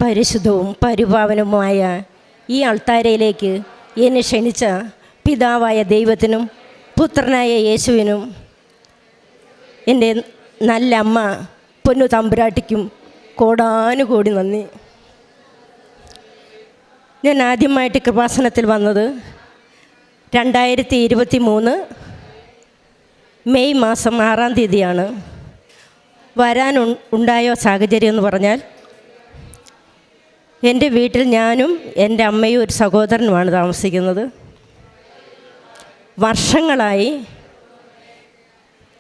പരിശുദ്ധവും പരിപാവനവുമായ ഈ അൾത്താരയിലേക്ക് എന്നെ ക്ഷണിച്ച പിതാവായ ദൈവത്തിനും പുത്രനായ യേശുവിനും എൻ്റെ നല്ല അമ്മ പൊന്നു തമ്പുരാട്ടിക്കും കോടാനുകോടി നന്ദി. ഞാൻ ആദ്യമായിട്ട് കൃപാസനത്തിൽ വന്നത് 2023 മെയ് മാസം 6-ാം തീയതിയാണ്. ഉണ്ടായ സാഹചര്യം എന്ന് പറഞ്ഞാൽ, എൻ്റെ വീട്ടിൽ ഞാനും എൻ്റെ അമ്മയും ഒരു സഹോദരനുമാണ് താമസിക്കുന്നത്. വർഷങ്ങളായി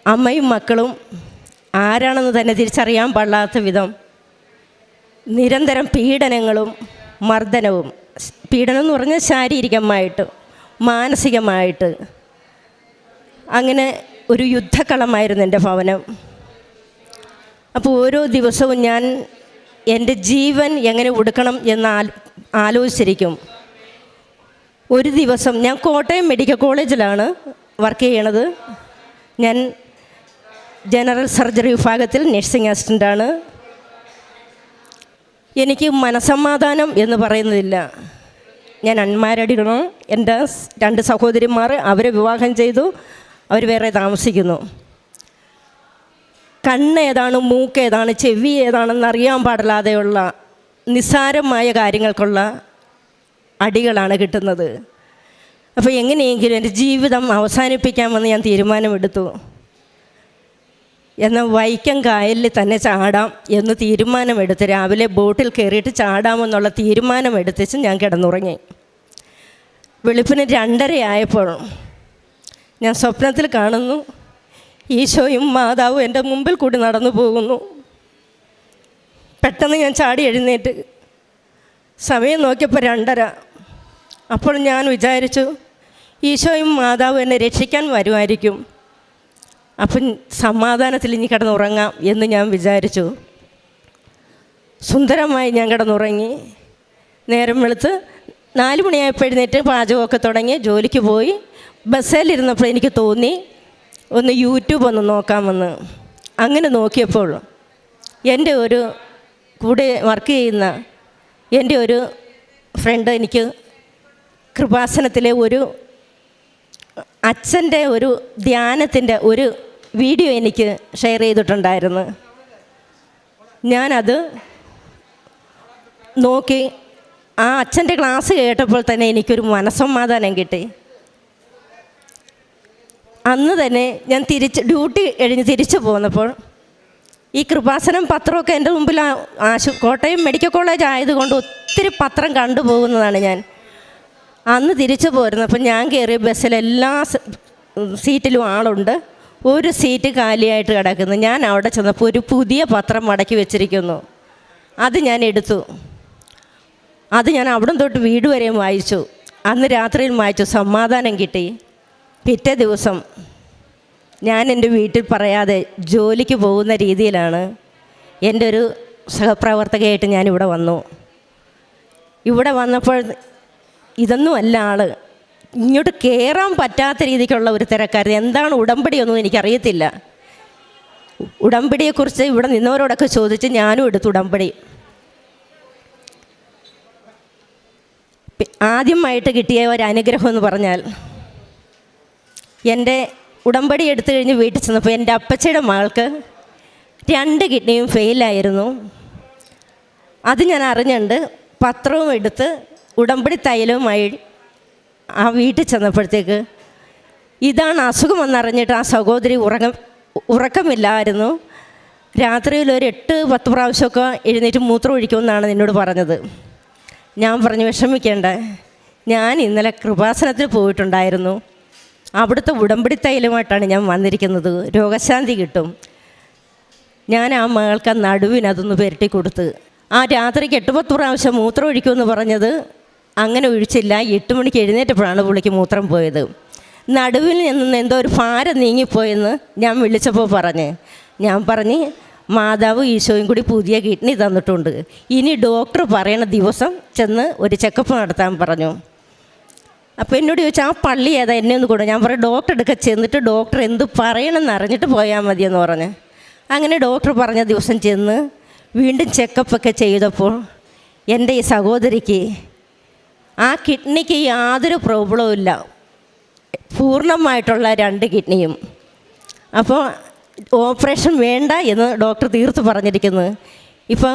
അമ്മയും മക്കളും ആരാണെന്ന് തന്നെ തിരിച്ചറിയാൻ പാടില്ലാത്ത വിധം നിരന്തരം പീഡനങ്ങളും മർദ്ദനവും, പീഡനം എന്ന് പറഞ്ഞാൽ ശാരീരികമായിട്ട് മാനസികമായിട്ട്, അങ്ങനെ ഒരു യുദ്ധക്കളമായിരുന്നു എൻ്റെ ഭവനം. അപ്പോൾ ഓരോ ദിവസവും ഞാൻ എൻ്റെ ജീവൻ എങ്ങനെ ഒടുക്കണം എന്ന് ആലോചിച്ചിരിക്കും. ഒരു ദിവസം ഞാൻ കോട്ടയം മെഡിക്കൽ കോളേജിലാണ് വർക്ക് ചെയ്യണത്. ഞാൻ ജനറൽ സർജറി വിഭാഗത്തിൽ നഴ്സിംഗ് അസിസ്റ്റൻ്റാണ്. എനിക്ക് മനസമാധാനം എന്ന് പറയുന്നതില്ല. ഞാൻ അൺമാരീഡാണ്. എൻ്റെ 2 സഹോദരിമാർ, അവരെ വിവാഹം ചെയ്തു, അവർ വേറെ താമസിക്കുന്നു. കണ്ണ് ഏതാണ്, മൂക്ക് ഏതാണ്, ചെവി ഏതാണെന്ന് അറിയാൻ പാടില്ലാതെയുള്ള നിസ്സാരമായ കാര്യങ്ങൾക്കുള്ള അടികളാണ് കിട്ടുന്നത്. അപ്പോൾ എങ്ങനെയെങ്കിലും എൻ്റെ ജീവിതം അവസാനിപ്പിക്കാമെന്ന് ഞാൻ തീരുമാനമെടുത്തു. എന്നാൽ വൈക്കം കായലിൽ തന്നെ ചാടാം എന്ന് തീരുമാനമെടുത്ത് രാവിലെ ബോട്ടിൽ കയറിയിട്ട് ചാടാമെന്നുള്ള തീരുമാനമെടുത്തിച്ച് ഞാൻ കിടന്നുറങ്ങി. വെളുപ്പിന് 2:30 ആയപ്പോൾ ഞാൻ സ്വപ്നത്തിൽ കാണുന്നു, ഈശോയും മാതാവും എൻ്റെ മുമ്പിൽ കൂടി നടന്നു പോകുന്നു. പെട്ടെന്ന് ഞാൻ ചാടി എഴുന്നേറ്റ് സമയം നോക്കിയപ്പോൾ 2:30. അപ്പോൾ ഞാൻ വിചാരിച്ചു, ഈശോയും മാതാവും എന്നെ രക്ഷിക്കാൻ വരുമായിരിക്കും, അപ്പം സമാധാനത്തിൽ ഇനി കിടന്നുറങ്ങാം എന്ന് ഞാൻ വിചാരിച്ചു. സുന്ദരമായി ഞാൻ കിടന്നുറങ്ങി. നേരം വെളുത്ത് 4 മണിയായപ്പോൾ എഴുന്നേറ്റ് പാചകമൊക്കെ തുടങ്ങി ജോലിക്ക് പോയി. ബസ്സിലിരുന്നപ്പോൾ എനിക്ക് തോന്നി ഒന്ന് യൂട്യൂബ് ഒന്ന് നോക്കാമെന്ന്. അങ്ങനെ നോക്കിയപ്പോൾ എൻ്റെ ഒരു കൂടെ വർക്ക് ചെയ്യുന്ന എൻ്റെ ഒരു ഫ്രണ്ട് എനിക്ക് കൃപാസനത്തിലെ ഒരു അച്ഛൻ്റെ ഒരു ധ്യാനത്തിൻ്റെ ഒരു വീഡിയോ എനിക്ക് ഷെയർ ചെയ്തിട്ടുണ്ടായിരുന്നു. ഞാനത് നോക്കി ആ അച്ഛൻ്റെ ക്ലാസ് കേട്ടപ്പോൾ തന്നെ എനിക്കൊരു മനസ്സമാധാനം കിട്ടി. അന്ന് തന്നെ ഞാൻ ഡ്യൂട്ടി കഴിഞ്ഞ് തിരിച്ചു പോന്നപ്പോൾ ഈ കൃപാസനം പത്രമൊക്കെ എൻ്റെ മുമ്പിൽ കോട്ടയം മെഡിക്കൽ കോളേജ് ആയതുകൊണ്ട് ഒത്തിരി പത്രം കണ്ടുപോകുന്നതാണ് ഞാൻ. അന്ന് തിരിച്ചു പോരുന്നപ്പോൾ ഞാൻ കയറിയ ബസ്സിൽ എല്ലാ സീറ്റിലും ആളുണ്ട്, ഒരു സീറ്റ് കാലിയായിട്ട് കിടക്കുന്നു. ഞാൻ അവിടെ ചെന്നപ്പോൾ ഒരു പുതിയ പത്രം മടക്കി വെച്ചിരിക്കുന്നു. അത് ഞാൻ എടുത്തു. അത് ഞാൻ അവിടം തൊട്ട് വീട് വരെയും വായിച്ചു. അന്ന് രാത്രിയിൽ വായിച്ചു, സമാധാനം കിട്ടി. പിറ്റേ ദിവസം ഞാൻ എൻ്റെ വീട്ടിൽ പറയാതെ ജോലിക്ക് പോകുന്ന രീതിയിലാണ് എൻ്റെ ഒരു സഹപ്രവർത്തകയായിട്ട് ഞാനിവിടെ വന്നു. ഇവിടെ വന്നപ്പോൾ ഇതൊന്നും അല്ല ആൾ, ഇങ്ങോട്ട് കയറാൻ പറ്റാത്ത രീതിക്കുള്ള ഒരു തിരക്കാരൻ. എന്താണ് ഉടമ്പടിയൊന്നും എനിക്കറിയത്തില്ല. ഉടമ്പടിയെക്കുറിച്ച് ഇവിടെ നിന്നവരോടൊക്കെ ചോദിച്ച് ഞാനും എടുത്തു ഉടമ്പടി. ആദ്യമായിട്ട് കിട്ടിയ ഒരു അനുഗ്രഹം എന്ന് പറഞ്ഞാൽ, എൻ്റെ ഉടമ്പടി എടുത്തു കഴിഞ്ഞ് വീട്ടിൽ ചെന്നപ്പോൾ എൻ്റെ അപ്പച്ചയുടെ മകൾക്ക് 2 കിഡ്നിയും ഫെയിലായിരുന്നു. അത് ഞാൻ അറിഞ്ഞുണ്ട്. പത്രവും എടുത്ത് ഉടമ്പടി തൈലവുമായി ആ വീട്ടിൽ ചെന്നപ്പോഴത്തേക്ക് ഇതാണ് അസുഖമെന്നറിഞ്ഞിട്ട് ആ സഹോദരി ഉറക്കമില്ലായിരുന്നു. രാത്രിയിൽ ഒരു 8-10 പ്രാവശ്യമൊക്കെ എഴുന്നേറ്റ് മൂത്രം ഒഴിക്കുമെന്നാണ് എന്നോട് പറഞ്ഞത്. ഞാൻ പറഞ്ഞു, വിഷമിക്കേണ്ട, ഞാൻ ഇന്നലെ കൃപാസനത്തിൽ പോയിട്ടുണ്ടായിരുന്നു, അവിടുത്തെ ഉടമ്പടി തൈലമായിട്ടാണ് ഞാൻ വന്നിരിക്കുന്നത്, രോഗശാന്തി കിട്ടും. ഞാൻ ആ മകൾക്ക് നടുവിന് അതൊന്ന് പുരട്ടി കൊടുത്ത്, ആ രാത്രിക്ക് 8-10 പ്രാവശ്യം മൂത്രം ഒഴിക്കുമെന്ന് പറഞ്ഞത് അങ്ങനെ ഒഴിച്ചില്ല. 8 മണിക്ക് എഴുന്നേറ്റപ്പോഴാണ് പുള്ളിക്ക് മൂത്രം പോയത്. നടുവിൽ നിന്ന് എന്തോ ഒരു ഭാരം നീങ്ങിപ്പോയെന്ന് ഞാൻ വിളിച്ചപ്പോൾ ഞാൻ പറഞ്ഞ് മാതാവ് ഈശോയും കൂടി പുതിയ കിഡ്നി തന്നിട്ടുണ്ട്, ഇനി ഡോക്ടർ പറയണ ദിവസം ചെന്ന് ഒരു ചെക്കപ്പ് നടത്താൻ പറഞ്ഞു. അപ്പോൾ എന്നോട് ചോദിച്ചാൽ ആ പള്ളി ഏതാ, എന്നെ ഒന്ന് കൂടെ. ഞാൻ പറഞ്ഞു ഡോക്ടർ എടുക്ക ചെന്നിട്ട് ഡോക്ടർ എന്ത് പറയണമെന്ന് അറിഞ്ഞിട്ട് പോയാൽ മതിയെന്ന് പറഞ്ഞ്. അങ്ങനെ ഡോക്ടർ പറഞ്ഞ ദിവസം ചെന്ന് വീണ്ടും ചെക്കപ്പൊക്കെ ചെയ്തപ്പോൾ എൻ്റെ ഈ സഹോദരിക്ക് ആ കിഡ്നിക്ക് യാതൊരു പ്രോബ്ലവും ഇല്ല, പൂർണ്ണമായിട്ടുള്ള 2 കിഡ്നിയും. അപ്പോൾ ഓപ്പറേഷൻ വേണ്ട എന്ന് ഡോക്ടർ തീർത്ത് പറഞ്ഞിരിക്കുന്നത്. ഇപ്പോൾ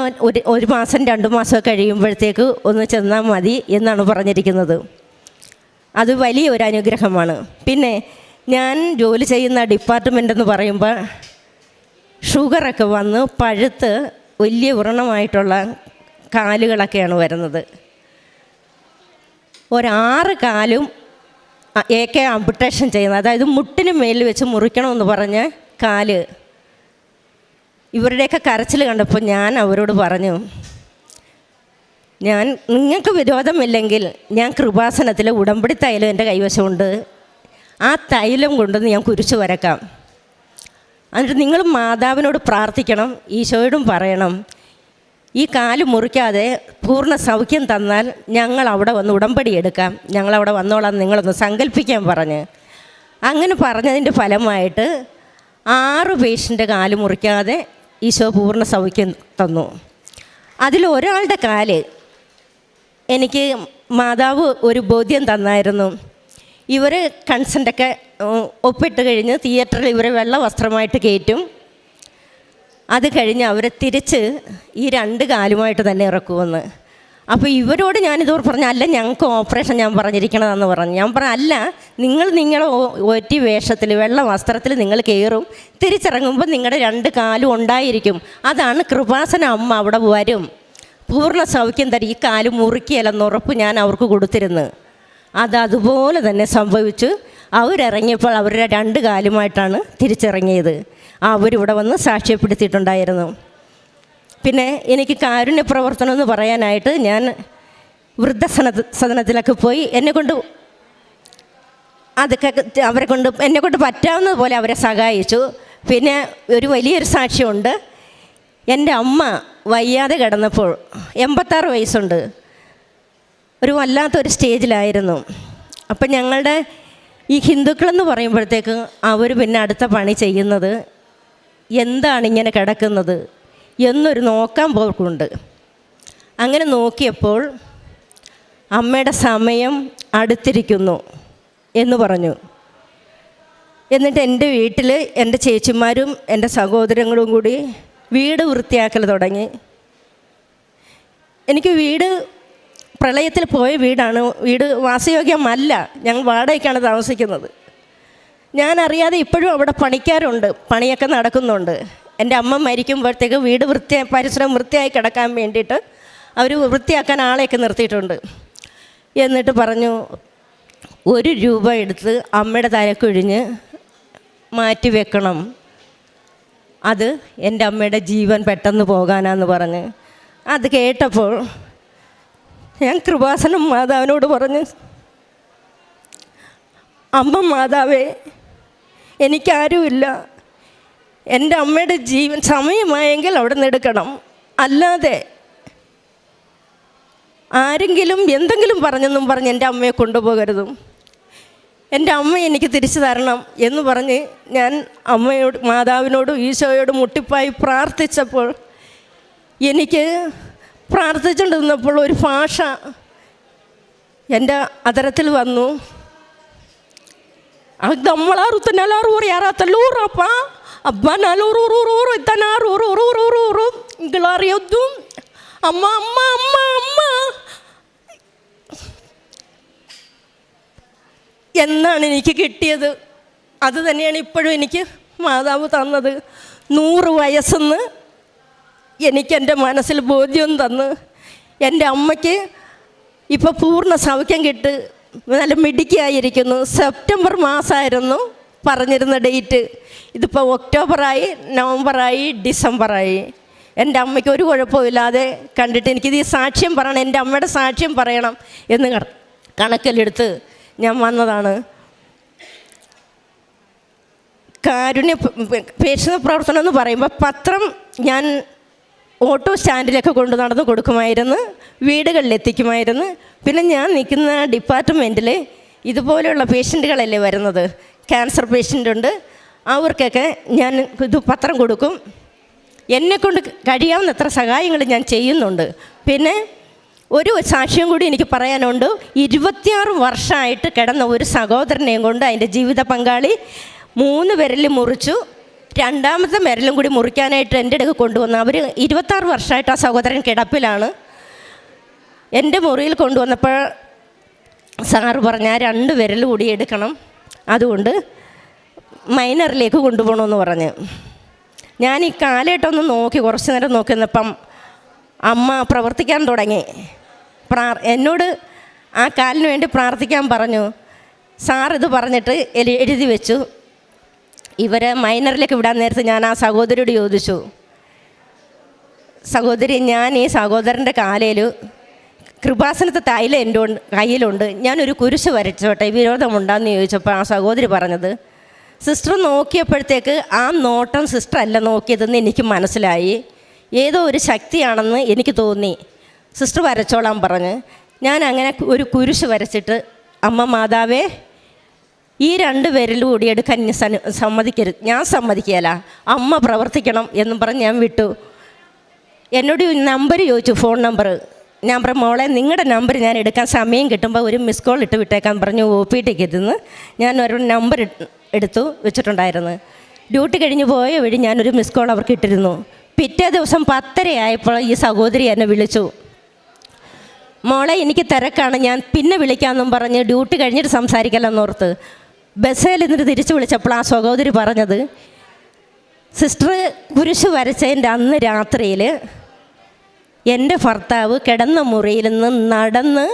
ഒരു മാസം 2 മാസം കഴിയുമ്പോഴത്തേക്ക് ഒന്ന് ചെന്നാൽ മതി എന്നാണ് പറഞ്ഞിരിക്കുന്നത്. അത് വലിയൊരു അനുഗ്രഹമാണ്. പിന്നെ ഞാൻ ജോലി ചെയ്യുന്ന ഡിപ്പാർട്ട്മെൻ്റ് എന്ന് പറയുമ്പോൾ ഷുഗറൊക്കെ വന്ന് പഴുത്ത് വലിയ വ്രണമായിട്ടുള്ള കാലുകളൊക്കെയാണ് വരുന്നത്. 6 കാലും AK ആംപുട്ടേഷൻ ചെയ്യുന്നത്, അതായത് മുട്ടിന് മേലിൽ വെച്ച് മുറിക്കണമെന്ന് പറഞ്ഞ് കാല്. ഇവരുടെയൊക്കെ കരച്ചിൽ കണ്ടപ്പോൾ ഞാൻ അവരോട് പറഞ്ഞു, നിങ്ങൾക്ക് വിരോധമില്ലെങ്കിൽ ഞാൻ കൃപാസനത്തിൽ ഉടമ്പടി തൈലം എൻ്റെ കൈവശമുണ്ട്, ആ തൈലം കൊണ്ടുവന്ന് ഞാൻ കുരിശ് വരക്കാം. എന്നിട്ട് നിങ്ങൾ മാതാവിനോട് പ്രാർത്ഥിക്കണം, ഈശോയോടും പറയണം, ഈ കാല് മുറിക്കാതെ പൂർണ്ണ സൗഖ്യം തന്നാൽ ഞങ്ങൾ അവിടെ വന്ന് ഉടമ്പടി എടുക്കാം, ഞങ്ങളവിടെ വന്നോളാം, നിങ്ങളൊന്ന് സങ്കല്പിക്കാൻ പറഞ്ഞ്. അങ്ങനെ പറഞ്ഞതിൻ്റെ ഫലമായിട്ട് 6 പേഷ്യൻ്റ് കാല് മുറിക്കാതെ ഈശോ പൂർണ്ണ സൗഖ്യം തന്നു. അതിലൊരാളുടെ കാല് എനിക്ക് മാതാവ് ഒരു ബോധ്യം തന്നായിരുന്നു. ഇവർ കൺസെൻ്റൊക്കെ ഒപ്പിട്ട് കഴിഞ്ഞ് തിയേറ്ററിൽ ഇവരെ വെള്ള വസ്ത്രമായിട്ട് കയറ്റും. അത് കഴിഞ്ഞ് അവരെ തിരിച്ച് ഈ 2 കാലുമായിട്ട് തന്നെ ഇറക്കുമെന്ന്. അപ്പോൾ ഇവരോട് ഞാനിതോട് പറഞ്ഞു, അല്ല ഞങ്ങൾക്ക് ഓപ്പറേഷൻ ഞാൻ പറഞ്ഞിരിക്കണതെന്ന് പറഞ്ഞു. ഞാൻ പറഞ്ഞു, അല്ല, നിങ്ങളുടെ ഒറ്റ വേഷത്തിൽ വെള്ള വസ്ത്രത്തിൽ നിങ്ങൾ കയറും, തിരിച്ചിറങ്ങുമ്പോൾ നിങ്ങളുടെ 2 കാലും ഉണ്ടായിരിക്കും. അതാണ് കൃപാസന അമ്മ അവിടെ വരും, പൂർണ്ണ സൗഖ്യം തരും, ഈ കാല് മുറിക്കുകയല്ലെന്ന് ഉറപ്പ് ഞാൻ അവർക്ക് കൊടുത്തിരുന്നു. അതുപോലെ തന്നെ സംഭവിച്ചു. അവരിറങ്ങിയപ്പോൾ അവരുടെ 2 കാലുമായിട്ടാണ് തിരിച്ചിറങ്ങിയത്. അവരിവിടെ വന്ന് സാക്ഷ്യപ്പെടുത്തിയിട്ടുണ്ടായിരുന്നു. പിന്നെ എനിക്ക് കാരുണ്യ പ്രവർത്തനം എന്ന് പറയാനായിട്ട് ഞാൻ വൃദ്ധസദനത്തിലൊക്കെ പോയി എന്നെക്കൊണ്ട് എന്നെക്കൊണ്ട് പറ്റാവുന്നത് പോലെ അവരെ സഹായിച്ചു. പിന്നെ ഒരു വലിയൊരു സാക്ഷ്യമുണ്ട്. എൻ്റെ അമ്മ വയ്യാതെ കിടന്നപ്പോൾ 86 വയസ്സുണ്ട്, ഒരു വല്ലാത്തൊരു സ്റ്റേജിലായിരുന്നു. അപ്പം ഞങ്ങളുടെ ഈ ഹിന്ദുക്കളെന്ന് പറയുമ്പോഴത്തേക്ക് അവർ പിന്നെ അടുത്ത പണി ചെയ്യുന്നത് എന്താണ് ഇങ്ങനെ കിടക്കുന്നത് എന്നൊരു നോക്കാൻ പോക്കുണ്ട്. അങ്ങനെ നോക്കിയപ്പോൾ അമ്മയുടെ സമയം അടുത്തിരിക്കുന്നു എന്ന് പറഞ്ഞു. എന്നിട്ട് എൻ്റെ വീട്ടിൽ എൻ്റെ ചേച്ചിമാരും എൻ്റെ സഹോദരങ്ങളും കൂടി വീട് വൃത്തിയാക്കൽ തുടങ്ങി. എനിക്ക് വീട് പ്രളയത്തിൽ പോയ വീടാണ്, വീട് വാസയോഗ്യമല്ല, ഞങ്ങൾ വാടകയ്ക്കാണ് താമസിക്കുന്നത്. ഞാൻ അറിയാതെ ഇപ്പോഴും അവിടെ പണിക്കാരുണ്ട്, പണിയൊക്കെ നടക്കുന്നുണ്ട്. എൻ്റെ അമ്മ മരിക്കുമ്പോഴത്തേക്ക് വീട് പരിസരം വൃത്തിയായി കിടക്കാൻ വേണ്ടിയിട്ട് അവർ വൃത്തിയാക്കാൻ ആളെയൊക്കെ നിർത്തിയിട്ടുണ്ട്. എന്നിട്ട് പറഞ്ഞു, 1 രൂപ എടുത്ത് അമ്മയുടെ തലക്കൊഴിഞ്ഞ് മാറ്റി വെക്കണം, അത് എൻ്റെ അമ്മയുടെ ജീവൻ പെട്ടെന്ന് പോകാനാന്ന് പറഞ്ഞ്. അത് കേട്ടപ്പോൾ ഞാൻ കൃപാസനം മാതാവിനോട് പറഞ്ഞു, അമ്മ മാതാവേ, എനിക്കാരുമില്ല, എൻ്റെ അമ്മയുടെ ജീവൻ സമയമായെങ്കിൽ അവിടെ നിന്ന് എടുക്കണം, അല്ലാതെ ആരെങ്കിലും എന്തെങ്കിലും പറഞ്ഞെന്നും പറഞ്ഞ് എൻ്റെ അമ്മയെ കൊണ്ടുപോകരുതും, എൻ്റെ അമ്മ എനിക്ക് തിരിച്ചു തരണം എന്ന് പറഞ്ഞ് ഞാൻ അമ്മയോട് മാതാവിനോടും ഈശോയോടും മുട്ടിപ്പായി പ്രാർത്ഥിച്ചപ്പോൾ എനിക്ക് പ്രാർത്ഥിച്ചുകൊണ്ടിരുന്നപ്പോൾ ഒരു ഭാഷ എൻ്റെ അതരത്തിൽ വന്നു. അമ്മ അമ്മ അമ്മ അമ്മ എന്നാണ് എനിക്ക് കിട്ടിയത്. അത് തന്നെയാണ് ഇപ്പോഴും എനിക്ക് മാതാവ് തന്നത്. 100 വയസ്സെന്ന് എനിക്കെൻ്റെ മനസ്സിൽ ബോധ്യം തന്ന്. എൻ്റെ അമ്മയ്ക്ക് ഇപ്പോൾ പൂർണ്ണ സൗഖ്യം കിട്ടി, നല്ല മിടുക്കിയായിരിക്കുന്നു. സെപ്റ്റംബർ മാസമായിരുന്നു പറഞ്ഞിരുന്ന ഡേറ്റ്. ഇതിപ്പോൾ ഒക്ടോബറായി, നവംബറായി, ഡിസംബറായി. എൻ്റെ അമ്മയ്ക്ക് ഒരു കുഴപ്പമില്ലാതെ കണ്ടിട്ട് എനിക്കിത് ഈ സാക്ഷ്യം പറയണം, എൻ്റെ അമ്മയുടെ സാക്ഷ്യം പറയണം എന്ന് കണക്കിലെടുത്ത് ഞാൻ വന്നതാണ്. കാരുണ്യ പേഴ്സണൽ പ്രവർത്തനം എന്ന് പറയുമ്പോൾ പത്രം ഞാൻ ഓട്ടോ സ്റ്റാൻഡിലൊക്കെ കൊണ്ട് നടന്ന് കൊടുക്കുമായിരുന്നു, വീടുകളിലെത്തിക്കുമായിരുന്നു. പിന്നെ ഞാൻ നിൽക്കുന്ന ഡിപ്പാർട്ട്മെൻറ്റിൽ ഇതുപോലെയുള്ള പേഷ്യൻറ്റുകളല്ലേ വരുന്നത്, ക്യാൻസർ പേഷ്യൻ്റുണ്ട്, അവർക്കൊക്കെ ഞാൻ ഇത് പത്രം കൊടുക്കും. എന്നെക്കൊണ്ട് കഴിയാവുന്ന എത്ര സഹായങ്ങൾ ഞാൻ ചെയ്യുന്നുണ്ട്. പിന്നെ ഒരു സാക്ഷ്യം കൂടി എനിക്ക് പറയാനുണ്ട്. 26 വർഷമായിട്ട് കിടന്ന ഒരു സഹോദരനെയും കൊണ്ട് അതിൻ്റെ ജീവിത പങ്കാളി 3 വിരൽ മുറിച്ചു. 2ാമത്തെ വിരലും കൂടി മുറിക്കാനായിട്ട് എൻ്റെ അടുക്ക് കൊണ്ടുവന്നു. അവർ 26 വർഷമായിട്ട് ആ സഹോദരൻ കിടപ്പിലാണ്. എൻ്റെ മുറിയിൽ കൊണ്ടുവന്നപ്പോൾ സാറ് പറഞ്ഞാൽ 2 വിരൽ കൂടി എടുക്കണം, അതുകൊണ്ട് മൈനറിലേക്ക് കൊണ്ടുപോകണമെന്ന് പറഞ്ഞ്. ഞാൻ ഈ കാലേട്ടൊന്ന് നോക്കി, കുറച്ച് നേരം നോക്കി നിന്നപ്പം അമ്മ പ്രവർത്തിക്കാൻ തുടങ്ങി. എന്നോട് ആ കാലിന് വേണ്ടി പ്രാർത്ഥിക്കാൻ പറഞ്ഞു. സാർ ഇത് പറഞ്ഞിട്ട് എഴുതി വെച്ചു. ഇവരെ മൈനറിലേക്ക് വിടാൻ നേരത്ത് ഞാൻ ആ സഹോദരിയോട് ചോദിച്ചു, സഹോദരി, ഞാൻ ഈ സഹോദരൻ്റെ കാലയിൽ കൃപാസനത്തെ തൈലം എൻ്റെ കയ്യിലുണ്ട്, ഞാനൊരു കുരിശ് വരച്ചോട്ടെ, വിരോധമുണ്ടാന്ന് ചോദിച്ചപ്പോൾ ആ സഹോദരി പറഞ്ഞത്, സിസ്റ്റർ നോക്കിയപ്പോഴത്തേക്ക് ആ നോട്ടം സിസ്റ്റർ അല്ല നോക്കിയതെന്ന് എനിക്ക് മനസ്സിലായി, ഏതോ ഒരു ശക്തിയാണെന്ന് എനിക്ക് തോന്നി, സിസ്റ്റർ വരച്ചോളാൻ പറഞ്ഞ്. ഞാൻ അങ്ങനെ ഒരു കുരിശ് വരച്ചിട്ട്, അമ്മ മാതാവേ, ഈ 2 വിരൽ കൂടി എടുക്കാൻ സമ്മതിക്കരുത്, ഞാൻ സമ്മതിക്കുകയില്ല, അമ്മ പ്രവർത്തിക്കണം എന്നും പറഞ്ഞ് ഞാൻ വിട്ടു. എന്നോട് നമ്പർ ചോദിച്ചു, ഫോൺ നമ്പർ. ഞാൻ പറഞ്ഞു, മോളെ നിങ്ങളുടെ നമ്പർ ഞാൻ എടുക്കാൻ സമയം കിട്ടുമ്പോൾ ഒരു മിസ് കോൾ ഇട്ട് വിട്ടേക്കാൻ പറഞ്ഞു. OPTക്ക് എത്തുന്നു. ഞാൻ ഒരു നമ്പർ എടുത്തു വെച്ചിട്ടുണ്ടായിരുന്നു. ഡ്യൂട്ടി കഴിഞ്ഞ് പോയ വഴി ഞാനൊരു മിസ് കോൾ അവർക്ക് ഇട്ടിരുന്നു. പിറ്റേ ദിവസം 10:30 ആയപ്പോൾ ഈ സഹോദരി എന്നെ വിളിച്ചു, മോളെ എനിക്ക് തിരക്കാണ്, ഞാൻ പിന്നെ വിളിക്കാമെന്നും പറഞ്ഞ് ഡ്യൂട്ടി കഴിഞ്ഞിട്ട് സംസാരിക്കലെന്നോർത്ത് ബസ്സിൽ നിന്നിട്ട് തിരിച്ചു വിളിച്ചപ്പോൾ ആ സഹോദരി പറഞ്ഞത്, സിസ്റ്റർ കുരിശ് വരച്ചതിൻ്റെ അന്ന് രാത്രിയിൽ എൻ്റെ ഭർത്താവ് കിടന്ന മുറിയിൽ നിന്ന് നടന്ന്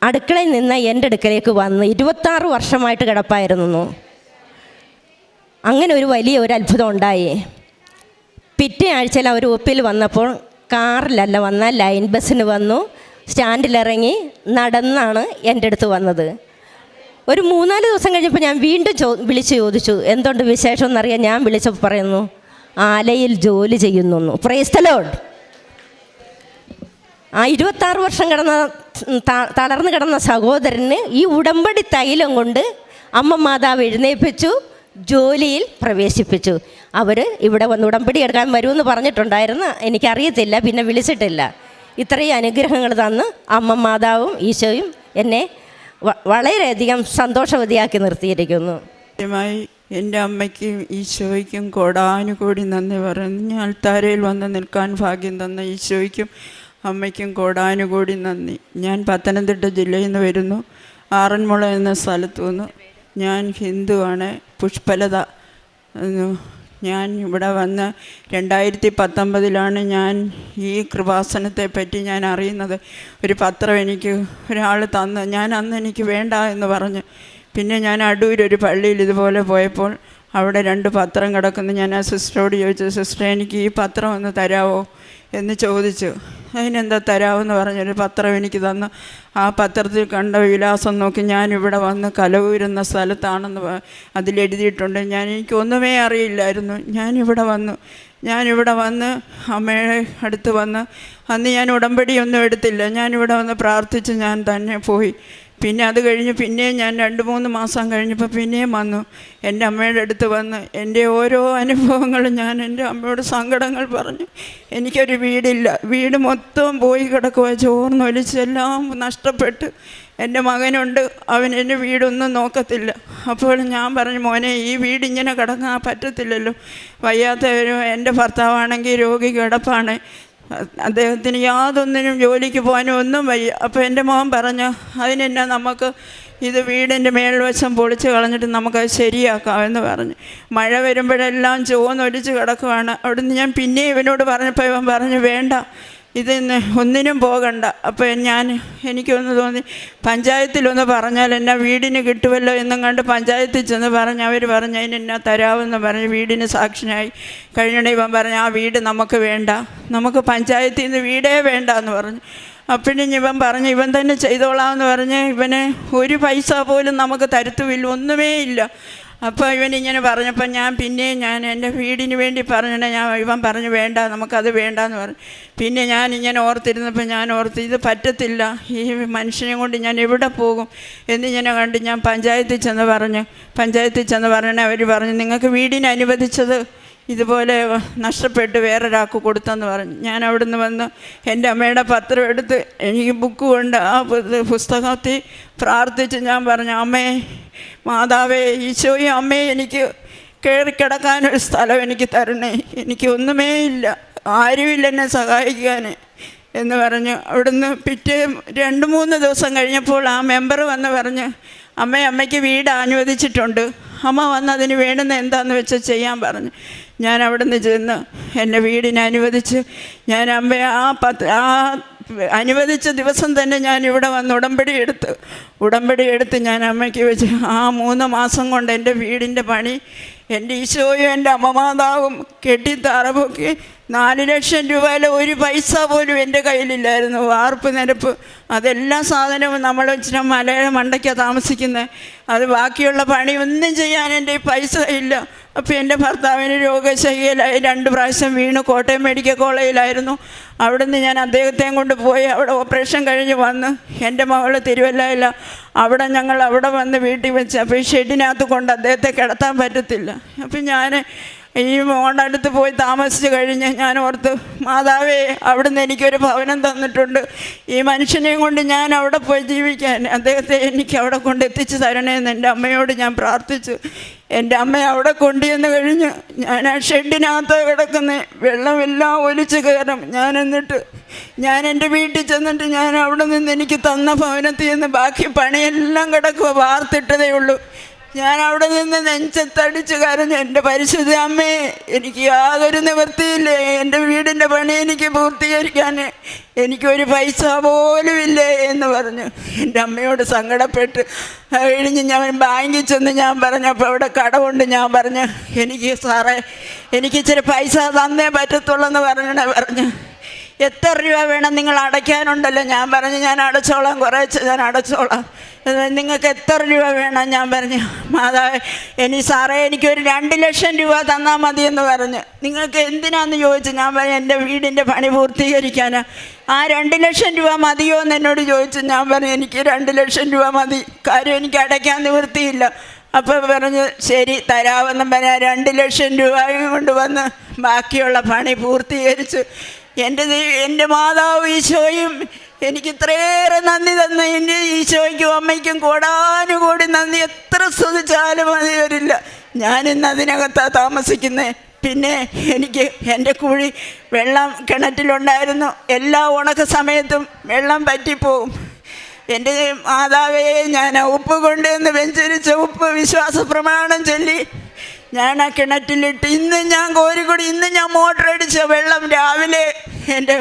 അടുക്കളയിൽ നിന്ന് എൻ്റെ അടുക്കലേക്ക് വന്ന് 26 വർഷമായിട്ട് കിടപ്പായിരുന്നു. അങ്ങനെ ഒരു വലിയ ഒരു അത്ഭുതം ഉണ്ടായി. പിറ്റേ ആഴ്ചയിൽ അവർ ഒപ്പിൽ വന്നപ്പോൾ കാറിലല്ല വന്ന, ലൈൻ ബസ്സിന് വന്നു. സ്റ്റാൻഡിലിറങ്ങി നടന്നാണ് എൻ്റെ അടുത്ത് വന്നത്. ഒരു 3-4 ദിവസം കഴിഞ്ഞപ്പോൾ ഞാൻ വീണ്ടും വിളിച്ച് ചോദിച്ചു, എന്തുകൊണ്ട് വിശേഷം എന്നറിയാൻ. ഞാൻ വിളിച്ചപ്പോൾ പറയുന്നു, ആലയിൽ ജോലി ചെയ്യുന്നു. Praise the Lord. ആ 26 വർഷം തളർന്നു കിടന്ന സഹോദരന് ഈ ഉടമ്പടി തൈലം കൊണ്ട് അമ്മ മാതാവ് എഴുന്നേൽപ്പിച്ചു, ജോലിയിൽ പ്രവേശിപ്പിച്ചു. അവർ ഇവിടെ വന്ന് ഉടമ്പടി എടുക്കാൻ വരുമെന്ന് പറഞ്ഞിട്ടുണ്ടായിരുന്നു, എനിക്കറിയത്തില്ല, പിന്നെ വിളിച്ചിട്ടില്ല. ഇത്രയും അനുഗ്രഹങ്ങൾ തന്ന് അമ്മ മാതാവും ഈശോയും എന്നെ വളരെയധികം സന്തോഷവതിയാക്കി നിർത്തിയിരിക്കുന്നു. എൻ്റെ അമ്മയ്ക്കും ഈശോയ്ക്കും കോടാനുകോടി നന്ദി പറയുന്നു. ഞാൻ അൾത്താരയിൽ വന്ന് നിൽക്കാൻ ഭാഗ്യം തന്ന ഈശോയ്ക്കും അമ്മയ്ക്കും കോടാനുകോടി നന്ദി. ഞാൻ പത്തനംതിട്ട ജില്ലയിൽ നിന്ന് വരുന്നു, ആറന്മുള എന്ന സ്ഥലത്തു നിന്ന്. ഞാൻ ഹിന്ദുവാണ്, പുഷ്പലത. ഞാൻ ഇവിടെ വന്ന് 2019 ഞാൻ ഈ കൃപാസനത്തെ പറ്റി ഞാൻ അറിയുന്നത്. ഒരു പത്രം എനിക്ക് ഒരാൾ തന്ന്, ഞാൻ അന്ന് എനിക്ക് വേണ്ട എന്ന് പറഞ്ഞു. പിന്നെ ഞാൻ അടൂരൊരു പള്ളിയിൽ ഇതുപോലെ പോയപ്പോൾ അവിടെ 2 പത്രം കിടക്കുന്നു. ഞാൻ ആ സിസ്റ്ററോട് ചോദിച്ചു, സിസ്റ്റർ എനിക്ക് ഈ പത്രം ഒന്ന് തരാമോ എന്ന് ചോദിച്ചു. അതിനെന്താ തരാമെന്ന് പറഞ്ഞൊരു പത്രം എനിക്ക് തന്നു. ആ പത്രത്തിൽ കണ്ട വിലാസം നോക്കി ഞാനിവിടെ വന്ന് കലവൂരെന്ന സ്ഥലത്താണെന്ന് അതിലെഴുതിയിട്ടുണ്ട്. എനിക്കൊന്നുമേ അറിയില്ലായിരുന്നു. ഞാനിവിടെ വന്ന് അമ്മയുടെ അടുത്ത് വന്ന്, അന്ന് ഞാൻ ഉടമ്പടിയൊന്നും എടുത്തില്ല, ഞാനിവിടെ വന്ന് പ്രാർത്ഥിച്ച് ഞാൻ തന്നെ പോയി. പിന്നെ അത് കഴിഞ്ഞ് പിന്നെയും ഞാൻ 2-3 മാസം കഴിഞ്ഞപ്പോൾ പിന്നെയും വന്നു. എൻ്റെ അമ്മയുടെ അടുത്ത് വന്ന് എൻ്റെ ഓരോ അനുഭവങ്ങളും ഞാൻ എൻ്റെ അമ്മയോട് സങ്കടങ്ങൾ പറഞ്ഞു. എനിക്കൊരു വീടില്ല, വീട് മൊത്തം പോയി കിടക്കുക, ചോർന്നൊലിച്ച് എല്ലാം നഷ്ടപ്പെട്ട്. എൻ്റെ മകനുണ്ട്, അവൻ എൻ്റെ വീടൊന്നും നോക്കത്തില്ല. അപ്പോൾ ഞാൻ പറഞ്ഞു, മോനെ ഈ വീടിങ്ങനെ കിടക്കാൻ പറ്റത്തില്ലല്ലോ, വയ്യാത്തവരും എൻ്റെ ഭർത്താവാണെങ്കിൽ രോഗി കിടപ്പാണ്, അദ്ദേഹത്തിന് യാതൊന്നിനും ജോലിക്ക് പോകാനും ഒന്നും വയ്യ. അപ്പോൾ എൻ്റെ മോൻ പറഞ്ഞു, അതിനെന്നാ നമുക്ക് ഇത് വീടിൻ്റെ മേൽവശം പൊളിച്ച് കളഞ്ഞിട്ട് നമുക്കത് ശരിയാക്കാമെന്ന് പറഞ്ഞു. മഴ വരുമ്പോഴെല്ലാം ചുവന്നൊലിച്ച് കിടക്കുകയാണ്. അവിടുന്ന് ഞാൻ പിന്നെ ഇവനോട് പറഞ്ഞപ്പോൾ ഇവൻ പറഞ്ഞു, വേണ്ട, ഇതിന്ന് ഒന്നിനും പോകണ്ട. അപ്പോൾ എനിക്കൊന്ന് തോന്നി, പഞ്ചായത്തിലൊന്ന് പറഞ്ഞാൽ എന്നാ വീടിന് കിട്ടുമല്ലോ എന്നും കണ്ട് പഞ്ചായത്തിൽ ചെന്ന് പറഞ്ഞ് അവർ പറഞ്ഞ് അതിനെന്നാ തരാമെന്ന് പറഞ്ഞ് വീടിന് സാക്ഷിനായി കഴിഞ്ഞിട്ട് ഇവൻ പറഞ്ഞു, ആ വീട് നമുക്ക് വേണ്ട, നമുക്ക് പഞ്ചായത്തിൽ നിന്ന് വീടേ വേണ്ട എന്ന് പറഞ്ഞു. അപ്പോഴും ഇവൻ പറഞ്ഞു, ഇവൻ തന്നെ ചെയ്തോളാമെന്ന് പറഞ്ഞ് ഇവന് ഒരു പൈസ പോലും നമുക്ക് തരത്തുമില്ല, ഒന്നുമേ ഇല്ല. അപ്പോൾ ഇവനിങ്ങനെ പറഞ്ഞപ്പോൾ ഞാൻ എൻ്റെ വീടിന് വേണ്ടി പറഞ്ഞിട്ട് ഇവൻ പറഞ്ഞു, വേണ്ട, നമുക്കത് വേണ്ടാന്ന് പറഞ്ഞു. പിന്നെ ഞാനിങ്ങനെ ഓർത്തിരുന്നപ്പോൾ ഞാൻ ഓർത്ത്, ഇത് പറ്റത്തില്ല, ഈ മനുഷ്യനെ കൊണ്ട് ഞാൻ എവിടെ പോകും എന്നിങ്ങനെ കണ്ട് ഞാൻ പഞ്ചായത്തിൽ ചെന്ന് പറഞ്ഞു. അവർ പറഞ്ഞു, നിങ്ങൾക്ക് വീടിന് അനുവദിച്ചത് ഇതുപോലെ നഷ്ടപ്പെട്ട് വേറൊരാൾക്ക് കൊടുത്തെന്ന് പറഞ്ഞു. ഞാൻ അവിടുന്ന് വന്ന് എൻ്റെ അമ്മയുടെ പത്രം എടുത്ത് എനിക്ക് ബുക്ക് കൊണ്ട് ആ പുസ്തകത്തിൽ പ്രാർത്ഥിച്ച് ഞാൻ പറഞ്ഞു, അമ്മേ മാതാവേ ഈശോയും അമ്മേ എനിക്ക് കയറിക്കിടക്കാനൊരു സ്ഥലം എനിക്ക് തരണേ, എനിക്ക് ഒന്നുമേ ഇല്ല, ആരുമില്ല എന്നെ സഹായിക്കാൻ എന്ന് പറഞ്ഞ് അവിടുന്ന് പിറ്റേ 2-3 ദിവസം കഴിഞ്ഞപ്പോൾ ആ മെമ്പർ വന്ന് പറഞ്ഞ്, അമ്മയ്ക്ക് വീട് അനുവദിച്ചിട്ടുണ്ട്, അമ്മ വന്ന് അതിന് വേണ്ടുന്ന എന്താണെന്ന് വെച്ചാൽ ചെയ്യാൻ പറഞ്ഞു. ഞാൻ അവിടുന്ന് ചെന്ന് എൻ്റെ വീടിനെ അനുവദിച്ച് ഞാൻ അമ്മയെ ആ അനുവദിച്ച ദിവസം തന്നെ ഞാൻ ഇവിടെ വന്ന് ഉടമ്പടി എടുത്ത് ഞാൻ അമ്മയ്ക്ക് വെച്ച് ആ 3 മാസം കൊണ്ട് എൻ്റെ വീടിൻ്റെ പണി എൻ്റെ ഈശോയും എൻ്റെ അമ്മ മാതാവും കെട്ടിത്താറപ്പൊക്കി 4 ലക്ഷം രൂപയിലെ ഒരു പൈസ പോലും എൻ്റെ കയ്യിലില്ലായിരുന്നു. വാർപ്പ് നിരപ്പ് അതെല്ലാ സാധനവും നമ്മൾ ഇച്ചിരി മലയുടെ മണ്ടയ്ക്കാണ് താമസിക്കുന്നത്. അത് ബാക്കിയുള്ള പണി ഒന്നും ചെയ്യാൻ എൻ്റെ പൈസ ഇല്ല. അപ്പോൾ എൻ്റെ ഭർത്താവിന് രോഗശയ്യയിലായി 2 പ്രാവശ്യം വീണ് കോട്ടയം മെഡിക്കൽ കോളേജിലായിരുന്നു. അവിടുന്ന് ഞാൻ അദ്ദേഹത്തെയും കൊണ്ട് പോയി അവിടെ ഓപ്പറേഷൻ കഴിഞ്ഞ് വന്ന് എൻ്റെ മകൾ തിരുവല്ലയില്ല. ഞങ്ങൾ അവിടെ വന്ന് വീട്ടിൽ വെച്ച് അപ്പോൾ ഈ ഷെഡിനകത്ത് കൊണ്ട് അദ്ദേഹത്തെ കിടത്താൻ പറ്റത്തില്ല. അപ്പം ഞാൻ ഈ മോളുടെ അടുത്ത് പോയി താമസിച്ച് കഴിഞ്ഞ് ഞാൻ ഓർത്ത്, മാതാവേ അവിടുന്ന് എനിക്കൊരു ഭവനം തന്നിട്ടുണ്ട്, ഈ മനുഷ്യനെയും കൊണ്ട് ഞാൻ അവിടെ പോയി ജീവിക്കാൻ അദ്ദേഹത്തെ എനിക്ക് അവിടെ കൊണ്ട് എത്തിച്ച് തരണേന്ന് എൻ്റെ അമ്മയോട് ഞാൻ പ്രാർത്ഥിച്ചു. എൻ്റെ അമ്മ അവിടെ കൊണ്ടുവന്ന് കഴിഞ്ഞ് ഞാൻ ആ ഷെഡിനകത്ത് കിടക്കുന്ന വെള്ളമെല്ലാം ഒലിച്ച് കയറും. ഞാൻ എൻ്റെ വീട്ടിൽ ചെന്നിട്ട് ഞാൻ അവിടെ നിന്ന് എനിക്ക് തന്ന ഭവനത്തിൽ നിന്ന് ബാക്കി പണിയെല്ലാം കിടക്കുക, വാർത്തിട്ടതേ ഉള്ളൂ. ഞാൻ അവിടെ നിന്ന് നെഞ്ചത്തടിച്ച് കരഞ്ഞു, എൻ്റെ പരിശുദ്ധ അമ്മേ എനിക്ക് യാതൊരു നിവൃത്തിയില്ലേ, എൻ്റെ വീടിൻ്റെ പണി എനിക്ക് പൂർത്തീകരിക്കാൻ എനിക്കൊരു പൈസ പോലും ഇല്ലേ എന്ന് പറഞ്ഞു എൻ്റെ അമ്മയോട് സങ്കടപ്പെട്ട് കഴിഞ്ഞ് ഞാൻ ബാങ്കിൽ ചെന്ന് ഞാൻ പറഞ്ഞു. അപ്പോൾ അവിടെ കടമുണ്ട്. ഞാൻ പറഞ്ഞു, എനിക്ക് സാറേ എനിക്ക് ഇച്ചിരി പൈസ തന്നേ പറ്റത്തുള്ളൂ എന്ന് പറഞ്ഞു. എത്ര രൂപ വേണം നിങ്ങൾ അടയ്ക്കാനുണ്ടല്ലോ? ഞാൻ പറഞ്ഞു, ഞാൻ അടച്ചോളാം, കുറേശ്ശെ ഞാൻ അടച്ചോളാം, നിങ്ങൾക്ക് എത്ര രൂപ വേണം? ഞാൻ പറഞ്ഞു, മാതാവേ സാറേ എനിക്കൊരു 2 ലക്ഷം രൂപ തന്നാൽ മതി എന്ന് പറഞ്ഞു. നിങ്ങൾക്ക് എന്തിനാന്ന് ചോദിച്ചു. ഞാൻ പറഞ്ഞു, എൻ്റെ വീടിൻ്റെ പണി പൂർത്തീകരിക്കാനാണ്. ആ 2 ലക്ഷം രൂപ മതിയോ എന്ന് എന്നോട് ചോദിച്ചു. ഞാൻ പറഞ്ഞു, എനിക്ക് 2 ലക്ഷം രൂപ മതി, കാര്യം എനിക്ക് അടയ്ക്കാൻ നിവൃത്തിയില്ല. അപ്പോൾ പറഞ്ഞു, ശരി തരാമെന്നും പറഞ്ഞാൽ 2 ലക്ഷം രൂപയും കൊണ്ട് വന്ന് ബാക്കിയുള്ള പണി പൂർത്തീകരിച്ചു. എൻ്റെ മാതാവ് ഈശോയും എനിക്ക് ഇത്രയേറെ നന്ദി തന്ന എൻ്റെ ഈശോയ്ക്കും അമ്മയ്ക്കും കോടാനുകോടി നന്ദി എത്ര സ്തുതിച്ചാലും മതി വരില്ല. ഞാനിന്ന് അതിനകത്താണ് താമസിക്കുന്നത്. പിന്നെ എനിക്ക് എൻ്റെ കുഴി വെള്ളം കിണറ്റിലുണ്ടായിരുന്നു. എല്ലാ ഉണക്ക സമയത്തും വെള്ളം പറ്റിപ്പോവും. എൻ്റെ മാതാവേ ഞാൻ ഉപ്പ് കൊണ്ടുവന്ന് വെഞ്ചരിച്ച ഉപ്പ് വിശ്വാസ പ്രമാണം ചൊല്ലി ഞാൻ ആ കിണറ്റിലിട്ട് ഇന്ന് ഞാൻ കോരിക്കൂടി ഇന്ന് ഞാൻ മോട്ടർ അടിച്ച വെള്ളം രാവിലെ എൻ്റെ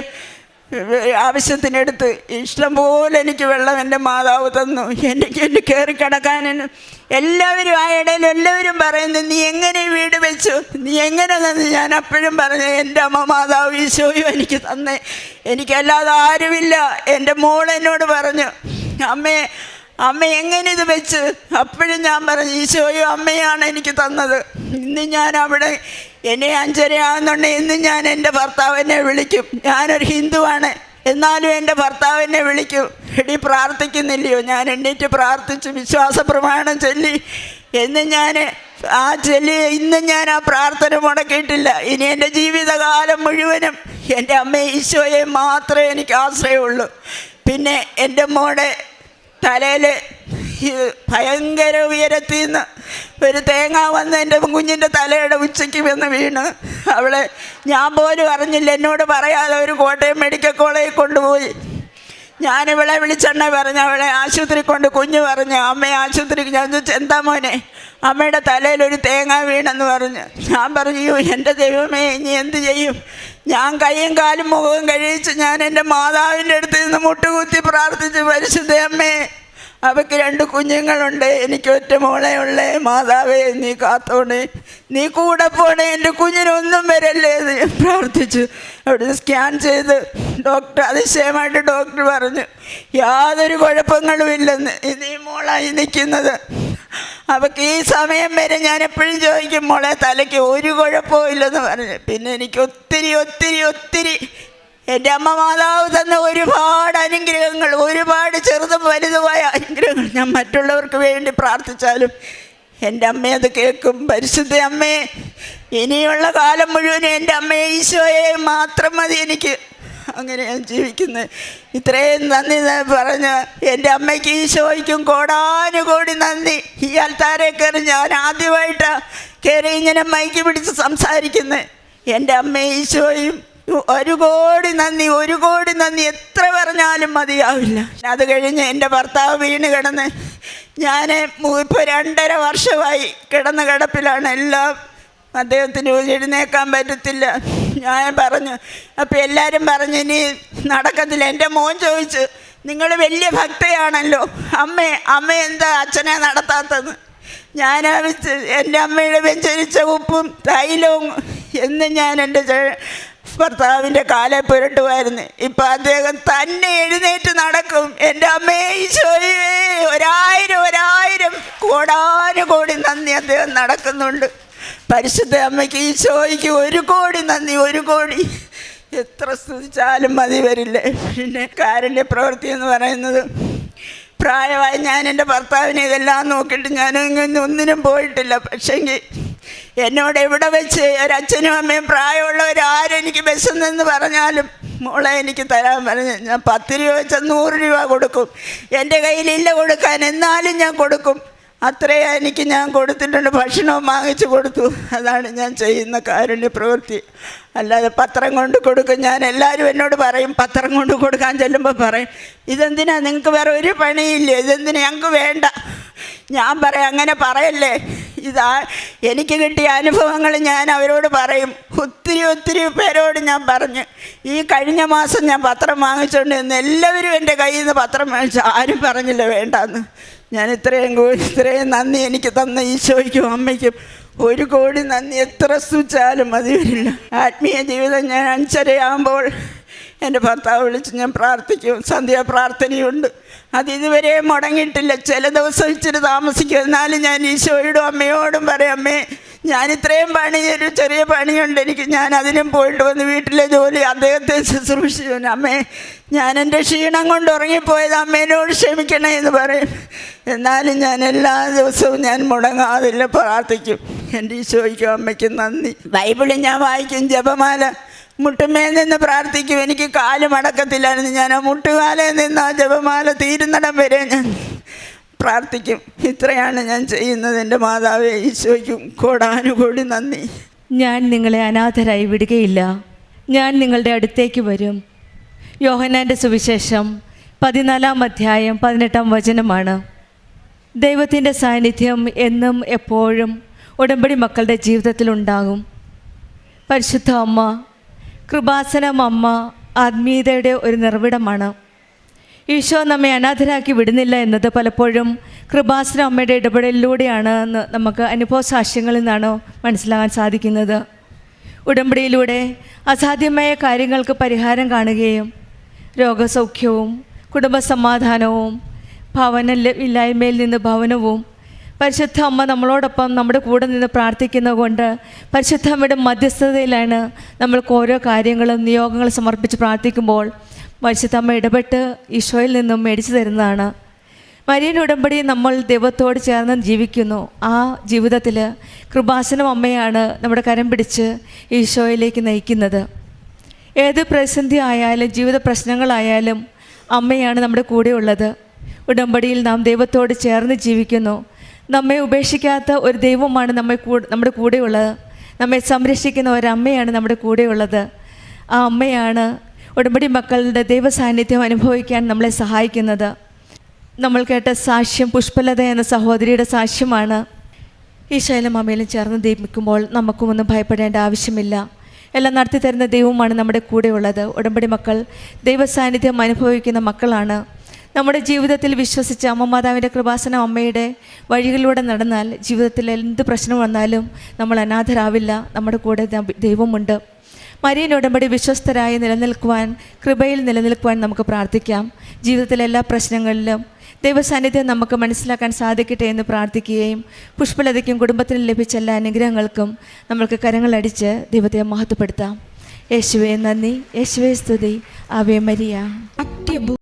ആവശ്യത്തിനെടുത്ത് ഇഷ്ടം പോലെ എനിക്ക് വെള്ളം എൻ്റെ മാതാവ് തന്നു. എൻ്റെ കയറി കിടക്കാൻ എല്ലാവരും ആ ഇടയിൽ എല്ലാവരും പറയുന്നു, നീ എങ്ങനെ വീട് വെച്ചു, നീ എങ്ങനെ തന്നു? ഞാൻ അപ്പോഴും പറഞ്ഞു, എൻ്റെ അമ്മ മാതാവ് ഈശോയും എനിക്ക് തന്നേ, എനിക്കല്ലാതെ ആരുമില്ല. എൻ്റെ മോൾ എന്നോട് പറഞ്ഞു, അമ്മ എങ്ങനെ ഇത് വെച്ച്? അപ്പോഴും ഞാൻ പറഞ്ഞു, ഈശോയും അമ്മയാണ് എനിക്ക് തന്നത്. ഇന്ന് ഞാൻ അവിടെ എന്നെ 5:30 ആകുന്നുണ്ടെങ്കിൽ ഇന്ന് ഞാൻ എൻ്റെ ഭർത്താവിനെ വിളിക്കും. ഞാനൊരു ഹിന്ദുവാണ്, എന്നാലും എൻ്റെ ഭർത്താവിനെ വിളിക്കും, എടി പ്രാർത്ഥിക്കുന്നില്ലയോ? ഞാൻ എണ്ണീറ്റ് പ്രാർത്ഥിച്ചു വിശ്വാസ പ്രമാണം ചൊല്ലി എന്ന് ഞാൻ ഇന്നും ഞാൻ ആ പ്രാർത്ഥന മുടക്കിയിട്ടില്ല. ഇനി എൻ്റെ ജീവിതകാലം മുഴുവനും എൻ്റെ അമ്മ ഈശോയെ മാത്രമേ എനിക്ക് ആശ്രയമുള്ളൂ. പിന്നെ എൻ്റെ മോടെ തലയിൽ ഭയങ്കര ഉയരത്തിൽ നിന്ന് ഒരു തേങ്ങ വന്ന് എൻ്റെ കുഞ്ഞിൻ്റെ തലയുടെ ഉച്ചയ്ക്ക് വന്ന് വീണ് ഞാൻ പോലും അറിഞ്ഞില്ല. എന്നോട് പറയാതെ ഒരു കോട്ടയം മെഡിക്കൽ കോളേജിൽ കൊണ്ടുപോയി. ഞാനിവളെ വിളിച്ചെണ്ണ പറഞ്ഞു, അവളെ ആശുപത്രി കൊണ്ട്. കുഞ്ഞ് പറഞ്ഞു, അമ്മയെ ആശുപത്രിക്ക്. ഞാൻ ചോദിച്ചു, എന്താ മോനെ? അമ്മയുടെ തലയിൽ ഒരു തേങ്ങ വീണെന്ന് പറഞ്ഞു. ഞാൻ പറഞ്ഞു, എൻ്റെ ദൈവമേ ഇനി എന്ത് ചെയ്യും? ഞാൻ കൈയും കാലും മുഖവും കഴിയിച്ച് ഞാൻ എൻ്റെ മാതാവിൻ്റെ അടുത്ത് നിന്ന് മുട്ടുകുത്തി പ്രാർത്ഥിച്ചു, പരിശുദ്ധ അമ്മേ അവൾക്ക് 2 കുഞ്ഞുങ്ങളുണ്ട്, എനിക്ക് ഒറ്റ മോളെ ഉള്ളേ, മാതാവേ നീ കാത്തോണേ, നീ കൂടെ പോണേ, എൻ്റെ കുഞ്ഞിനൊന്നും വരല്ലേ എന്ന് ഞാൻ പ്രാർത്ഥിച്ചു. അവിടെ സ്കാൻ ചെയ്ത് അതിശയമായിട്ട് ഡോക്ടർ പറഞ്ഞു, യാതൊരു കുഴപ്പങ്ങളും ഇല്ലെന്ന്, നീ മോളായി നിൽക്കുന്നത്. അവൾക്ക് ഈ സമയം വരെ ഞാൻ എപ്പോഴും ചോദിക്കും, മോളെ തലയ്ക്ക് ഒരു കുഴപ്പവും ഇല്ലെന്ന് പറഞ്ഞു. പിന്നെ എനിക്ക് ഒത്തിരി എൻ്റെ അമ്മ മാതാവ് തന്ന ഒരുപാട് അനുഗ്രഹങ്ങൾ, ഒരുപാട് ചെറുതും വലുതുമായ അനുഗ്രഹങ്ങൾ ഞാൻ മറ്റുള്ളവർക്ക് വേണ്ടി പ്രാർത്ഥിച്ചാലും എൻ്റെ അമ്മ അത് കേൾക്കും. പരിശുദ്ധ അമ്മേ ഇനിയുള്ള കാലം മുഴുവനും എൻ്റെ അമ്മയെ ഈശോയെ മാത്രം മതി എനിക്ക്. അങ്ങനെ ഞാൻ ജീവിക്കുന്നത്. ഇത്രയും നന്ദി പറഞ്ഞ് എൻ്റെ അമ്മയ്ക്ക് ഈശോയ്ക്കും കോടാനുകോടി നന്ദി. ഈ അൽത്താരെ കയറി ഞാൻ ആദ്യമായിട്ടാണ് കയറി ഇങ്ങനെ മൈക്ക് പിടിച്ച് സംസാരിക്കുന്നത്. എൻ്റെ അമ്മയും ഈശോയും ഒരു കോടി നന്ദി, ഒരു കോടി നന്ദി. എത്ര പറഞ്ഞാലും മതിയാവില്ല. അത് കഴിഞ്ഞ് എൻ്റെ ഭർത്താവ് വീണ് കിടന്ന് ഞാൻ ഇപ്പോൾ 2.5 വർഷമായി കിടന്ന കിടപ്പിലാണ്. എല്ലാം അദ്ദേഹത്തിന് എഴുന്നേക്കാൻ പറ്റത്തില്ല. ഞാൻ പറഞ്ഞു, അപ്പോൾ എല്ലാവരും പറഞ്ഞു ഇനി നടക്കത്തില്ല. എൻ്റെ മോൻ ചോദിച്ചു, നിങ്ങൾ വലിയ ഭക്തയാണല്ലോ, അമ്മ എന്താ അച്ഛനെ നടത്താത്തത്? ഞാൻ എൻ്റെ അമ്മയുടെ വെഞ്ചരിച്ച ഉപ്പും തൈലവും എന്ന് ഞാൻ എൻ്റെ ഭർത്താവിൻ്റെ കാലെ പുരട്ടുമായിരുന്നു. ഇപ്പം അദ്ദേഹം തന്നെ എഴുന്നേറ്റ് നടക്കും. എൻ്റെ അമ്മയെ ഈശോയെ 1000 കോടാനുകോടി നന്ദി. അദ്ദേഹം നടക്കുന്നുണ്ട്. പരിശുദ്ധ അമ്മയ്ക്ക് ഈശോയ്ക്ക് 1 കോടി നന്ദി, 1 കോടി. എത്ര സ്തുതിച്ചാലും മതി വരില്ലേ. പിന്നെ കാരുണ്യ പ്രവൃത്തി എന്ന് പറയുന്നത്, പ്രായമായി ഞാൻ എൻ്റെ ഭർത്താവിനെ ഇതെല്ലാം നോക്കിയിട്ട് ഞാൻ ഒന്നിനും പോയിട്ടില്ല. പക്ഷേങ്കിൽ എന്നോട് എവിടെ വെച്ച് ഒരച്ഛനും അമ്മയും പ്രായമുള്ളവരാരും എനിക്ക് വിശന്നെന്ന് പറഞ്ഞാലും മോളെ എനിക്ക് തരാൻ പറഞ്ഞ് ഞാൻ 10 രൂപ വെച്ചാൽ 100 രൂപ കൊടുക്കും. എൻ്റെ കയ്യിലില്ല കൊടുക്കാൻ, എന്നാലും ഞാൻ കൊടുക്കും. അത്രയും എനിക്ക് ഞാൻ കൊടുത്തിട്ടുണ്ട്. ഭക്ഷണവും വാങ്ങിച്ചു കൊടുത്തു. അതാണ് ഞാൻ ചെയ്യുന്ന കാരുണ്യ പ്രവൃത്തി. അല്ലാതെ പത്രം കൊണ്ട് കൊടുക്കും. ഞാൻ എല്ലാവരും എന്നോട് പറയും, പത്രം കൊണ്ട് കൊടുക്കാൻ ചെല്ലുമ്പോൾ പറയും, ഇതെന്തിനാ, നിങ്ങൾക്ക് വേറെ ഒരു പണിയില്ലേ, ഇതെന്തിനാ, ഞങ്ങൾക്ക് വേണ്ട. ഞാൻ പറയാം, അങ്ങനെ പറയല്ലേ. ഇതാ എനിക്ക് കിട്ടിയ അനുഭവങ്ങൾ ഞാൻ അവരോട് പറയും. ഒത്തിരി പേരോട് ഞാൻ പറഞ്ഞു. ഈ കഴിഞ്ഞ മാസം ഞാൻ പത്രം വാങ്ങിച്ചുകൊണ്ട് നിന്ന് എല്ലാവരും എൻ്റെ കയ്യിൽ നിന്ന് പത്രം വാങ്ങിച്ചു. ആരും പറഞ്ഞില്ല വേണ്ടാന്ന്. ഞാൻ ഇത്രയും നന്ദി എനിക്ക് തന്ന ഈശോയ്ക്കും അമ്മയ്ക്കും 1 കോടി നന്ദി. എത്ര സ്തുതിച്ചാലും മതി വരില്ല. ആത്മീയ ജീവിതം ഞാൻ 5:30 എൻ്റെ ഭർത്താവ് വിളിച്ച് ഞാൻ പ്രാർത്ഥിക്കും. സന്ധ്യാപ്രാർത്ഥനയുണ്ട്. അതിതുവരെ മുടങ്ങിയിട്ടില്ല. ചില ദിവസം ഇച്ചിരി താമസിക്കും. എന്നാലും ഞാൻ ഈശോയോടും അമ്മയോടും പറയും, അമ്മേ ഞാൻ ഇത്രയും ഒരു ചെറിയ പണിയുണ്ട് എനിക്ക്, ഞാൻ അതിനും പോയിട്ട് വന്ന് വീട്ടിലെ ജോലി അദ്ദേഹത്തെ ശുശ്രൂഷിച്ചു. അമ്മേ ഞാൻ എൻ്റെ ക്ഷീണം കൊണ്ട് ഉറങ്ങിപ്പോയത് അമ്മേനോട് ക്ഷമിക്കണേ എന്ന് പറയും. എന്നാലും ഞാൻ എല്ലാ ദിവസവും ഞാൻ മുടങ്ങാതില്ല പ്രാർത്ഥിക്കും. എൻ്റെ ഈശോയ്ക്കും അമ്മയ്ക്കും നന്ദി. ബൈബിളിൽ ഞാൻ വായിക്കും, ജപമാല മുട്ടുമേൽ നിന്ന് പ്രാർത്ഥിക്കും. എനിക്ക് കാല് മടക്കത്തില്ലായിരുന്നു. ഞാൻ ആ മുട്ടുകാലയിൽ നിന്ന് ആ ജപമാല തീരുന്നിടം വരെ ഞാൻ പ്രാർത്ഥിക്കും. ഇത്രയാണ് ഞാൻ ചെയ്യുന്നത്. എൻ്റെ മാതാവേ ഈശോയ്ക്കും കോടാനുകോടി നന്ദി. ഞാൻ നിങ്ങളെ അനാഥരായി വിടുകയില്ല, ഞാൻ നിങ്ങളുടെ അടുത്തേക്ക് വരും. യോഹന്നാൻ്റെ സുവിശേഷം 14-ാം അധ്യായം 18-ാം വചനമാണ്. ദൈവത്തിൻ്റെ സാന്നിധ്യം എന്നും എപ്പോഴും ഉടമ്പടി മക്കളുടെ ജീവിതത്തിലുണ്ടാകും. പരിശുദ്ധ അമ്മ, കൃപാസനം അമ്മ ആത്മീയതയുടെ ഒരു നിറവിടമാണ്. ഈശോ നമ്മെ അനാഥരാക്കി വിടുന്നില്ല എന്നത് പലപ്പോഴും കൃപാസനം അമ്മയുടെ ഇടപെടലിലൂടെയാണ് എന്ന് നമുക്ക് അനുഭവ സാക്ഷ്യങ്ങളിൽ നിന്നാണ് മനസ്സിലാകാൻ സാധിക്കുന്നത്. ഉടമ്പടിയിലൂടെ അസാധ്യമായ കാര്യങ്ങൾക്ക് പരിഹാരം കാണുകയും രോഗസൗഖ്യവും കുടുംബസമാധാനവും ഭവനമില്ലായ്മയിൽ നിന്ന് ഭവനവും പരിശുദ്ധ അമ്മ നമ്മളോടൊപ്പം നമ്മുടെ കൂടെ നിന്ന് പ്രാർത്ഥിക്കുന്നത് കൊണ്ട് പരിശുദ്ധ അമ്മയുടെ മധ്യസ്ഥതയിലാണ് നമ്മൾക്ക് ഓരോ കാര്യങ്ങളും നിയോഗങ്ങളും സമർപ്പിച്ച് പ്രാർത്ഥിക്കുമ്പോൾ പരിശുദ്ധ അമ്മ ഇടപെട്ട് ഈശോയിൽ നിന്നും മേടിച്ചു തരുന്നതാണ്. മരിയൻ ഉടമ്പടി നമ്മൾ ദൈവത്തോട് ചേർന്ന് ജീവിക്കുന്നു. ആ ജീവിതത്തിൽ കൃപാസനം അമ്മയാണ് നമ്മുടെ കരം പിടിച്ച് ഈശോയിലേക്ക് നയിക്കുന്നത്. ഏത് പ്രതിസന്ധി ആയാലും ജീവിത പ്രശ്നങ്ങളായാലും അമ്മയാണ് നമ്മുടെ കൂടെ ഉള്ളത്. ഉടമ്പടിയിൽ നാം ദൈവത്തോട് ചേർന്ന് ജീവിക്കുന്നു. നമ്മെ ഉപേക്ഷിക്കാത്ത ഒരു ദൈവമാണ് നമ്മുടെ കൂടെയുള്ളത്. നമ്മെ സംരക്ഷിക്കുന്ന ഒരമ്മയാണ് നമ്മുടെ കൂടെയുള്ളത്. ആ അമ്മയാണ് ഉടമ്പടി മക്കളുടെ ദൈവ സാന്നിധ്യം അനുഭവിക്കാൻ നമ്മളെ സഹായിക്കുന്നത്. നമ്മൾ കേട്ട സാക്ഷ്യം പുഷ്പലത എന്ന സഹോദരിയുടെ സാക്ഷ്യമാണ്. ഈശോയിലും അമ്മയിലും ചേർന്ന് ദീപിക്കുമ്പോൾ നമുക്കുമൊന്നും ഭയപ്പെടേണ്ട ആവശ്യമില്ല. എല്ലാം നടത്തി തരുന്ന ദൈവമാണ് നമ്മുടെ കൂടെയുള്ളത്. ഉടമ്പടി മക്കൾ ദൈവ സാന്നിധ്യം അനുഭവിക്കുന്ന മക്കളാണ്. നമ്മുടെ ജീവിതത്തിൽ വിശ്വസിച്ച് അമ്മ മാതാവിൻ്റെ കൃപാസനം അമ്മയുടെ വഴികളിലൂടെ നടന്നാൽ ജീവിതത്തിൽ എന്ത് പ്രശ്നം വന്നാലും നമ്മൾ അനാഥരാവില്ല. നമ്മുടെ കൂടെ ദൈവമുണ്ട്. മരിയൻ ഉടമ്പടി വിശ്വസ്തരായി നിലനിൽക്കുവാൻ, കൃപയിൽ നിലനിൽക്കുവാൻ നമുക്ക് പ്രാർത്ഥിക്കാം. ജീവിതത്തിലെ എല്ലാ പ്രശ്നങ്ങളിലും ദൈവസാന്നിധ്യം നമുക്ക് മനസ്സിലാക്കാൻ സാധിക്കട്ടെ എന്ന് പ്രാർത്ഥിക്കുകയും പുഷ്പലതയ്ക്കും കുടുംബത്തിനും ലഭിച്ച എല്ലാ അനുഗ്രഹങ്ങൾക്കും നമ്മൾക്ക് കരങ്ങളടിച്ച് ദൈവത്തെ മഹത്വപ്പെടുത്താം. യേശുവേ നന്ദി, യേശുവേ സ്തുതി, ആവേ മരിയ.